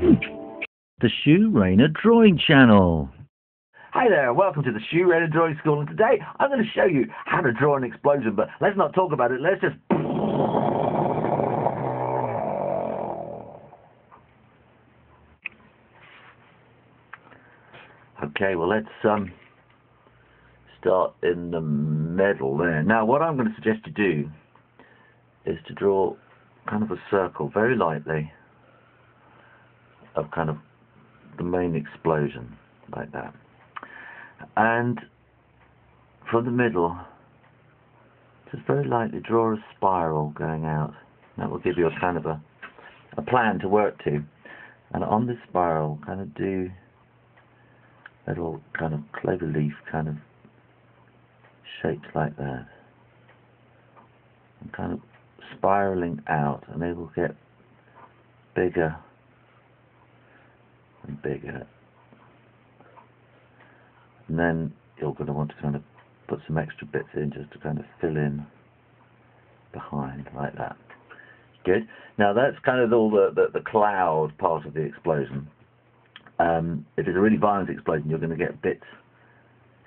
The Shoe Rainer Drawing Channel. Hi there, welcome to the Shoe Rainer Drawing School, and today I'm going to show you how to draw an explosion, but let's not talk about it, let's just... Okay, well let's start in the middle there. Now what I'm going to suggest you do is to draw kind of a circle very lightly of kind of the main explosion, like that. And from the middle, just very lightly draw a spiral going out. That will give you a kind of a plan to work to. And on this spiral, kind of do little kind of clover leaf kind of shapes like that. And kind of spiraling out, and they will get bigger and bigger. And then you're going to want to kind of put some extra bits in just to kind of fill in behind, like that. Good. Now that's kind of all the cloud part of the explosion. If it's a really violent explosion, you're going to get bits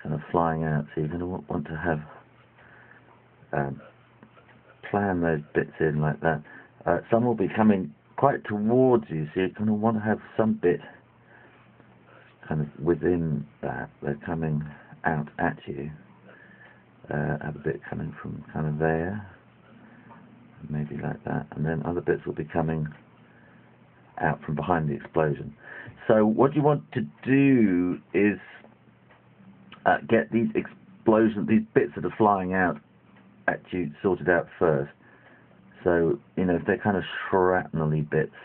kind of flying out, so you're going to want to have plan those bits in like that. Some will be coming quite towards you, so you're going to want to have some bit kind of within that. They're coming out at you. Have a bit coming from kind of there, maybe like that, and then other bits will be coming out from behind the explosion. So what you want to do is get these explosions, these bits that are flying out at you, sorted out first. So, you know, if they're kind of shrapnel-y bits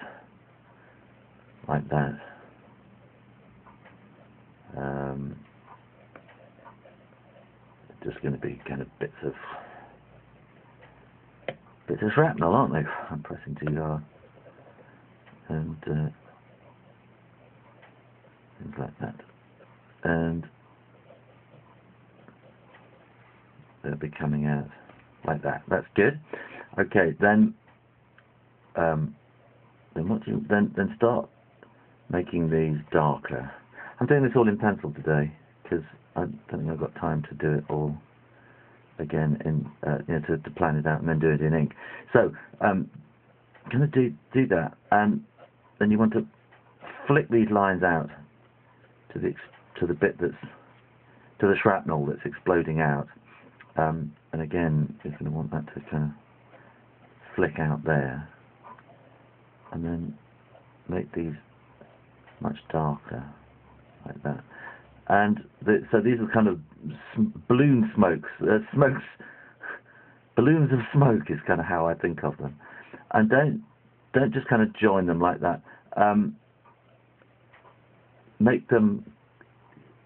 like that, just going to be kind of bits of shrapnel, aren't they? I'm pressing too hard. And things like that. And they'll be coming out like that. That's good. Okay, then what do you then start making these darker. I'm doing this all in pencil today because I don't think I've got time to do it all again in to plan it out and then do it in ink. So gonna do that, and then you want to flick these lines out to the bit that's to the shrapnel that's exploding out, and again you're going to want that to kind of flick out there, and then make these much darker like that. And so these are kind of balloon smokes, balloons of smoke is kind of how I think of them. And don't just kind of join them like that. Make them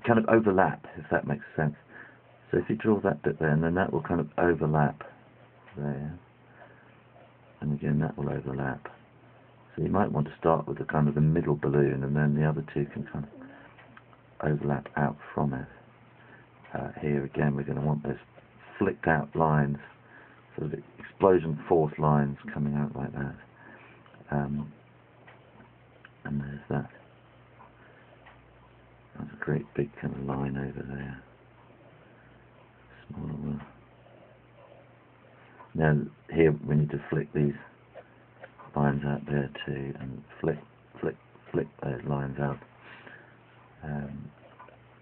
kind of overlap, if that makes sense. So if you draw that bit there, and then that will kind of overlap there, and again that will overlap. So you might want to start with the kind of the middle balloon, and then the other two can kind of overlap out from it. Here again we're going to want those flicked out lines, sort of explosion force lines coming out like that. And there's that. That's a great big kind of line over there. Smaller one. Now here we need to flick these lines out there too, and flick those lines out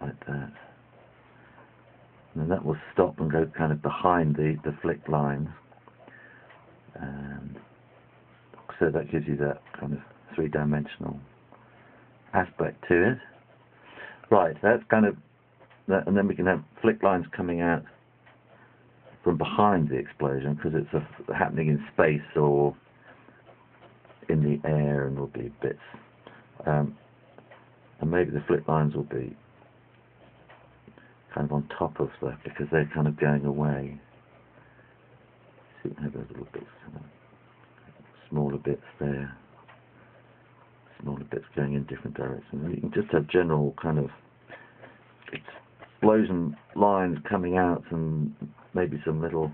like that. And that will stop and go kind of behind the flicked lines, and so that gives you that kind of three-dimensional aspect to it. Right, that's kind of that, and then we can have flicked lines coming out from behind the explosion because it's happening in space or in the air, and will be bits. And maybe the flicked lines will be kind of on top of that because they're kind of going away. So you can have those little bits, smaller bits there, smaller bits going in different directions. You can just have general kind of explosion lines coming out, and maybe some little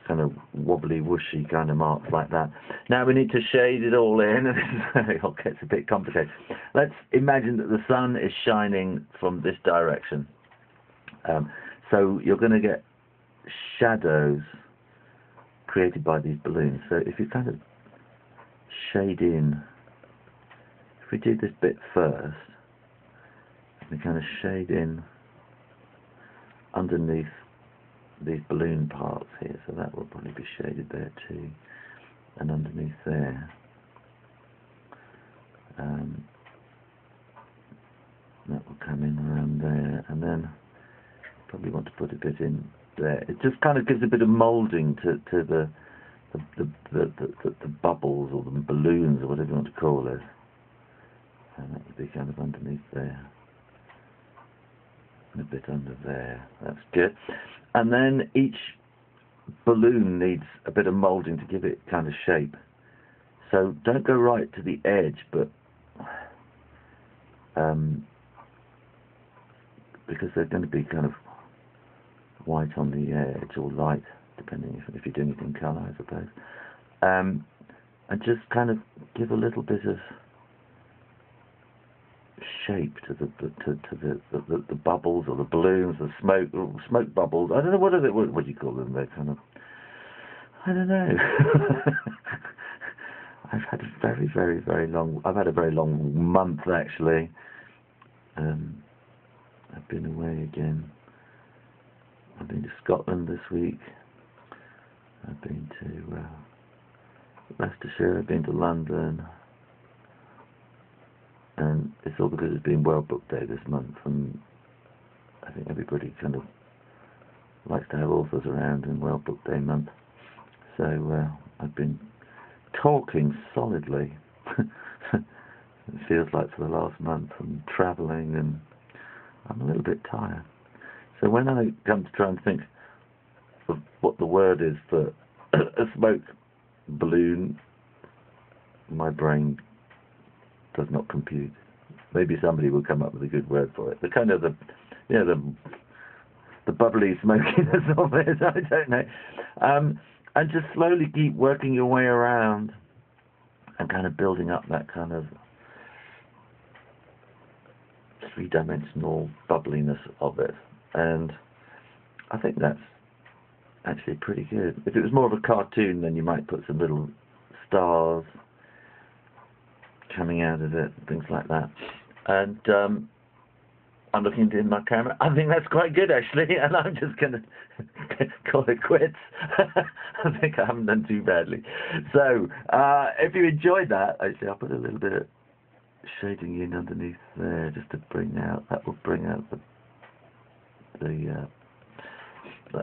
kind of wobbly, whooshy kind of marks like that. Now we need to shade it all in, and this is where it all gets a bit complicated. Let's imagine that the sun is shining from this direction. So you're going to get shadows created by these balloons. So if you kind of shade in, if we do this bit first, we kind of shade in underneath these balloon parts here, so that will probably be shaded there too, and underneath there. That will come in around there, and then probably want to put a bit in there. It just kind of gives a bit of moulding to the bubbles or the balloons or whatever you want to call it. And that would be kind of underneath there. And a bit under there. That's good. And then each balloon needs a bit of moulding to give it kind of shape. So don't go right to the edge, but because they're going to be kind of white on the edge, or light, depending if you're doing it in colour, I suppose. And just kind of give a little bit of shape to the bubbles or the balloons, the smoke bubbles. I don't know what do you call them? They're kind of, I don't know. I've had a I've had a very long month actually. I've been away again. I've been to Scotland this week. I've been to Leicestershire. I've been to London. And it's all because it's been World Book Day this month, and I think everybody kind of likes to have authors around in World Book Day month. So I've been talking solidly. It feels like for the last month, and travelling, and I'm a little bit tired. So when I come to try and think of what the word is for a smoke balloon, my brain does not compute. Maybe somebody will come up with a good word for it. The kind of the bubbly smokiness of it, I don't know. And just slowly keep working your way around and kind of building up that kind of three-dimensional bubbliness of it. And I think that's actually pretty good. If it was more of a cartoon, then you might put some little stars coming out of it, things like that. And I'm looking in my camera. I think that's quite good actually, and I'm just going to call it quits. I think I haven't done too badly. So if you enjoyed that, actually I'll put a little bit of shading in underneath there just to bring out, that will bring out that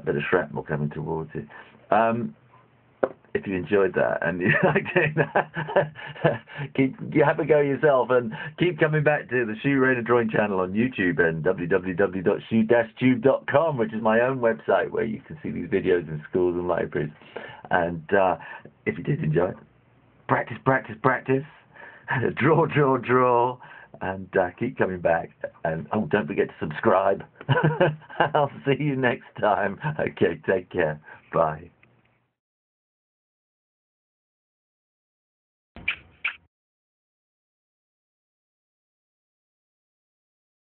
bit of shrapnel coming towards it. If you enjoyed that and you like doing that, you have a go yourself, and keep coming back to the Shu Rayner Drawing Channel on YouTube and www.shu-tube.com, which is my own website where you can see these videos in schools and libraries. And if you did enjoy it, practice, practice, practice, draw, draw, draw, and keep coming back. And oh, don't forget to subscribe. I'll see you next time. Okay, take care. Bye.